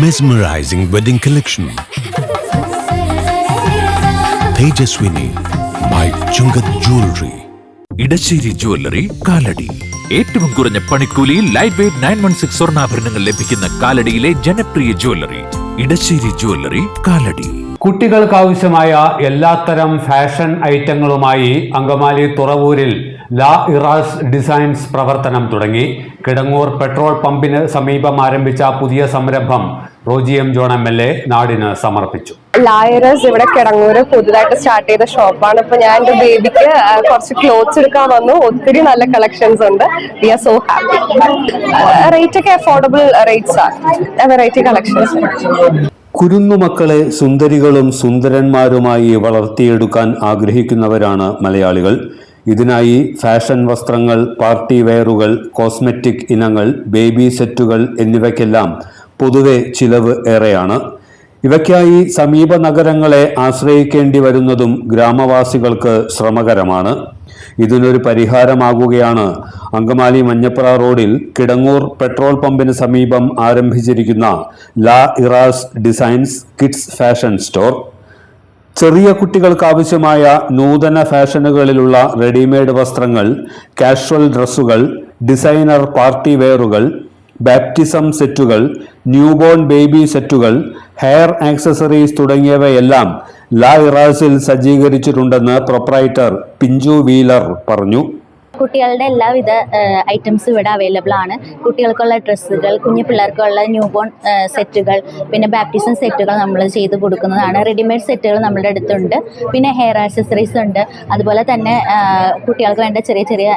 Mesmerizing wedding collection. Tejaswini by Chungat Jewelry. Edassery jewellery Kalady. ഏറ്റവും കുറഞ്ഞ പണിക്കൂലിയിൽ ലൈറ്റ് വെയ്റ്റ് 916 സ്വർണ്ണാഭരണങ്ങൾ ലഭിക്കുന്ന കാലടിയിലെ ജനപ്രിയ ജ്വല്ലറി ഇടശ്ശേരി ജ്വല്ലറി കാലടി. കുട്ടികൾക്കാവശ്യമായ എല്ലാത്തരം ഫാഷൻ ഐറ്റങ്ങളുമായി അങ്കമാലി തുറവൂരിൽ ലാ ഇറാസ് ഡിസൈൻസ് പ്രവർത്തനം തുടങ്ങി. കിടങ്ങൂർ പെട്രോൾ പമ്പിന് സമീപം ആരംഭിച്ച പുതിയ സംരംഭം റോജി എം ജോൺ MLA നാടിന് സമർപ്പിച്ചു. ലാ ഇറാസ് ഇവിടെ കിടങ്ങൂര് പുതുതായിട്ട് സ്റ്റാർട്ട് ചെയ്ത ഷോപ്പാണ്. ഇപ്പൊ ഞാൻ എന്റെ ബേബിക്ക് കുറച്ച് ക്ലോത്ത്സ് എടുക്കാൻ വന്നു. ഒത്തിരി നല്ല കളക്ഷൻസ് ഉണ്ട്. We are so happy. Rate ഒക്കെ അഫോർഡബിൾ റേറ്റ്സ് ആണ്. Variety collections. കുരുന്നുമക്കളെ സുന്ദരികളും സുന്ദരന്മാരുമായി വളർത്തിയെടുക്കാൻ ആഗ്രഹിക്കുന്നവരാണ് മലയാളികൾ. ഇതിനായി ഫാഷൻ വസ്ത്രങ്ങൾ, പാർട്ടി വെയറുകൾ, കോസ്മെറ്റിക് ഇനങ്ങൾ, ബേബി സെറ്റുകൾ എന്നിവയ്ക്കെല്ലാം പൊതുവെ ചിലവ് ഏറെയാണ്. ഇവയ്ക്കായി സമീപ നഗരങ്ങളെ ആശ്രയിക്കേണ്ടി വരുന്നതും ഗ്രാമവാസികൾക്ക് ശ്രമകരമാണ്. ഇതിനൊരു പരിഹാരമാകുകയാണ് അങ്കമാലി മഞ്ഞപ്ര റോഡിൽ കിടങ്ങൂർ പെട്രോൾ പമ്പിന് സമീപം ആരംഭിച്ചിരിക്കുന്ന ലാ eras designs kids fashion store. ചെറിയ കുട്ടികൾക്കാവശ്യമായ നൂതന ഫാഷനുകളിലുള്ള റെഡിമെയ്ഡ് വസ്ത്രങ്ങൾ, കാഷ്വൽ ഡ്രസ്സുകൾ, ഡിസൈനർ പാർട്ടി വെയറുകൾ, ബാപ്റ്റിസം സെറ്റുകൾ, ന്യൂബോൺ ബേബി സെറ്റുകൾ, ഹെയർ ആക്സസറീസ് തുടങ്ങിയവയെല്ലാം ലാ ഇറാസിൽ സജ്ജീകരിച്ചിട്ടുണ്ടെന്ന് പ്രൊപ്രൈറ്റർ പിഞ്ചു വീലർ പറഞ്ഞു. കുട്ടികളുടെ എല്ലാവിധ ഐറ്റംസ് ഇവിടെ അവൈലബിൾ ആണ്. കുട്ടികൾക്കുള്ള ഡ്രസ്സുകൾ, കുഞ്ഞു പിള്ളേർക്കുള്ള ന്യൂബോൺ സെറ്റുകൾ, പിന്നെ ബാപ്റ്റിസം സെറ്റുകൾ നമ്മൾ ചെയ്ത് കൊടുക്കുന്നതാണ്. റെഡിമെയ്ഡ് സെറ്റുകൾ നമ്മുടെ അടുത്തുണ്ട്. പിന്നെ ഹെയർ ആക്സസറീസ് ഉണ്ട്. അതുപോലെ തന്നെ കുട്ടികൾക്ക് വേണ്ട ചെറിയ ചെറിയ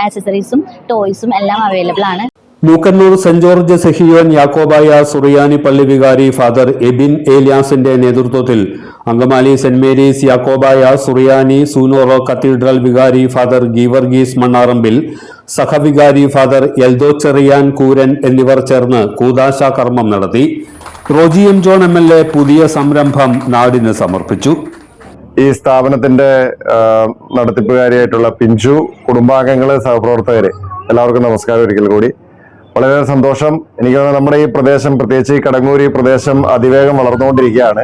ആക്സസറീസും ടോയ്സും എല്ലാം അവൈലബിൾ ആണ്. മൂക്കന്നൂർ സെന്റ് ജോർജ് സെഹിയോൻ യാക്കോബായ സുറിയാനി പള്ളി വികാരി ഫാദർ എബിൻ ഏലിയാസിന്റെ നേതൃത്വത്തിൽ അങ്കമാലി സെന്റ് മേരീസ് യാക്കോബായ സുറിയാനി സൂനോറോ കത്തീഡ്രൽ വികാരി ഫാദർ ഗീവർഗീസ് മണ്ണാറമ്പിൽ, സഹവികാരി ഫാദർ എൽദോച്ചെറിയാൻ കൂരൻ എന്നിവർ ചേർന്ന് കൂദാശ കർമ്മം നടത്തി. റോജി എം ജോൺ MLA പുതിയ സംരംഭം നാടിന് സമർപ്പിച്ചു. ഈ സ്ഥാപനത്തിന്റെ നടത്തിപ്പുകാരിയായിട്ടുള്ള പിഞ്ചു, കുടുംബാംഗങ്ങള്, സഹപ്രവർത്തകര് എല്ലാവർക്കും നമസ്കാരം ഒരിക്കൽ കൂടി. വളരെ സന്തോഷം. എനിക്ക് തോന്നുന്നു നമ്മുടെ ഈ പ്രദേശം, പ്രത്യേകിച്ച് ഈ കടങ്ങൂർ ഈ പ്രദേശം അതിവേഗം വളർന്നുകൊണ്ടിരിക്കുകയാണ്.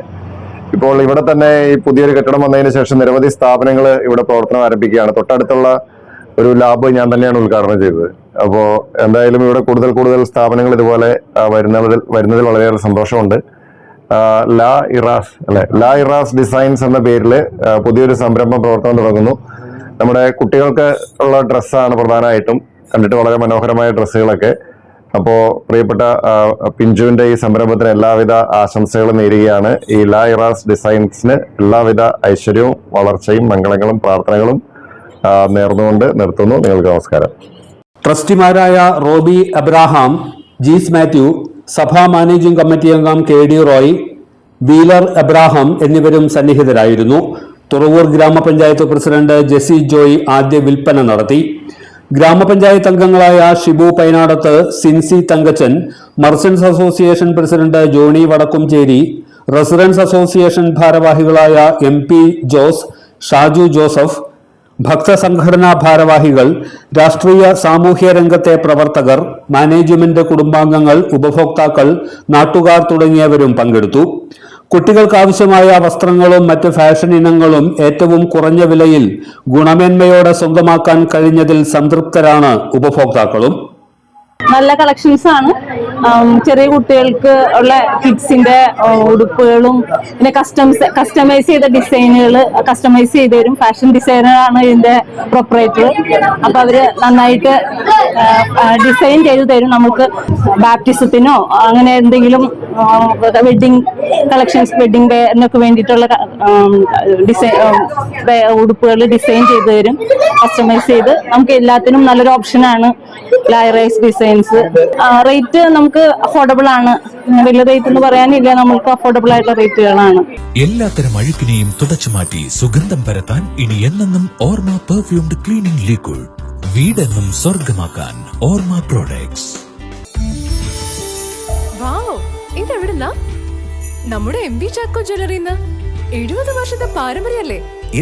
ഇപ്പോൾ ഇവിടെ തന്നെ ഈ പുതിയൊരു കെട്ടിടം വന്നതിന് ശേഷം നിരവധി സ്ഥാപനങ്ങൾ ഇവിടെ പ്രവർത്തനം ആരംഭിക്കുകയാണ്. തൊട്ടടുത്തുള്ള ഒരു ലാബ് ഞാൻ തന്നെയാണ് ഉദ്ഘാടനം ചെയ്തത്. അപ്പോൾ എന്തായാലും ഇവിടെ കൂടുതൽ സ്ഥാപനങ്ങൾ ഇതുപോലെ വരുന്നതിൽ വളരെയേറെ സന്തോഷമുണ്ട്. ലാ ഇറാസ് ഡിസൈൻസ് എന്ന പേരിൽ പുതിയൊരു സംരംഭം പ്രവർത്തനം തുടങ്ങുന്നു. നമ്മുടെ കുട്ടികൾക്ക് ഉള്ള ഡ്രസ്സാണ് പ്രധാനമായിട്ടും. കണ്ടിട്ട് വളരെ മനോഹരമായ ഡ്രസ്സുകളൊക്കെ. അപ്പോൾ പ്രിയപ്പെട്ട പിഞ്ചുവിന്റെ ഈ സംരംഭത്തിന് എല്ലാവിധ ആശംസകളും നേരുകയാണ്. ഈ ലാ ഇറാസ് ഡിസൈൻസിന് എല്ലാവിധ ഐശ്വര്യവും വളർച്ചയും മംഗളങ്ങളും പ്രാർത്ഥനകളും നേർന്നുകൊണ്ട് നിർത്തുന്നു. നിങ്ങൾക്ക് നമസ്കാരം. ട്രസ്റ്റിമാരായ റോബി അബ്രാഹാം, ജീസ് മാത്യു, സഭാ മാനേജിംഗ് കമ്മിറ്റി അംഗം KD റോയ്, വീലർ അബ്രാഹാം എന്നിവരും സന്നിഹിതരായിരുന്നു. തുറവൂർ ഗ്രാമപഞ്ചായത്ത് പ്രസിഡന്റ് ജെസി ജോയ് ആദ്യ വിൽപ്പന നടത്തി. ഗ്രാമപഞ്ചായത്ത് അംഗങ്ങളായ Shibu Painadath, Sincy Thankachan, merchants association president Johny Vadakkumchery, residence association ഭാരവാഹികളായ MP ജോസ്, ഷാജു ജോസഫ്, ഭക്തസംഘടനാ ഭാരവാഹികൾ, രാഷ്ട്രീയ സാമൂഹ്യ രംഗത്തെ പ്രവർത്തകർ, മാനേജ്മെന്റ്, കുടുംബാംഗങ്ങൾ, ഉപഭോക്താക്കൾ, നാട്ടുകാർ തുടങ്ങിയവരും പങ്കെടുത്തു. കുട്ടികൾക്കാവശ്യമായ വസ്ത്രങ്ങളും മറ്റ് ഫാഷൻ ഇനങ്ങളും ഏറ്റവും കുറഞ്ഞ വിലയിൽ ഗുണമേന്മയോടെ സ്വന്തമാക്കാൻ കഴിഞ്ഞതിൽ സംതൃപ്തരാണ് ഉപഭോക്താക്കളും. നല്ല കളക്ഷൻസ് ആണ്. ചെറിയ കുട്ടികൾക്ക് ഉള്ള കിഡ്സിന്റെ ഉടുപ്പുകളും പിന്നെ കസ്റ്റമൈസ് ചെയ്ത ഡിസൈനുകൾ കസ്റ്റമൈസ് ചെയ്ത് തരും. ഫാഷൻ ഡിസൈനറാണ് ഇതിന്റെ പ്രൊപ്പറേറ്റർ. അപ്പൊ അവര് നന്നായിട്ട് ഡിസൈൻ ചെയ്ത് തരും. നമുക്ക് ബാപ്റ്റിസത്തിനോ അങ്ങനെ എന്തെങ്കിലും വെഡിങ് കളക്ഷൻസ്, വെഡിങ് വെയറിനൊക്കെ വേണ്ടിയിട്ടുള്ള ഉടുപ്പുകൾ ഡിസൈൻ ചെയ്ത് തരും. കസ്റ്റമൈസ് ചെയ്ത് നമുക്ക് എല്ലാത്തിനും നല്ലൊരു ഓപ്ഷനാണ് ലാ ഇറാസ് ഡിസൈൻസ്. റേറ്റ് നമുക്ക് അഫോർഡബിൾ ആണ്. വലിയ റേറ്റ് എന്ന് പറയാനില്ല, നമുക്ക് അഫോർഡബിൾ ആയിട്ടുള്ള റേറ്റുകളാണ്. എല്ലാത്തരം അഴുക്കിനെയും തുടച്ചു മാറ്റി സുഗന്ധം പരത്താൻ ഇനി എന്നെന്നും ഓർമ്മ പെർഫ്യൂംഡ് ക്ലീനിംഗ് ലിക്വിഡ്. വീടെന്നും സ്വർഗമാക്കാൻ ഓർമ്മ പ്രോഡക്ട്സ്. ഇതെവിടുന്നാ? നമ്മുടെ MB ചാക്കോ ജ്വല്ലറിന്ന്. 70 വർഷത്തെ പാരമ്പര്യമല്ലേ?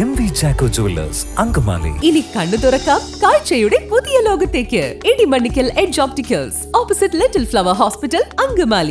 MV Chacko jewellers Angamaly. ഇനി കണ്ണു തുറക്കാം കാഴ്ചയുടെ പുതിയ ലോകത്തേക്ക്. Idimannickal Edge Opticals, opposite Little Flower Hospital, Angamaly.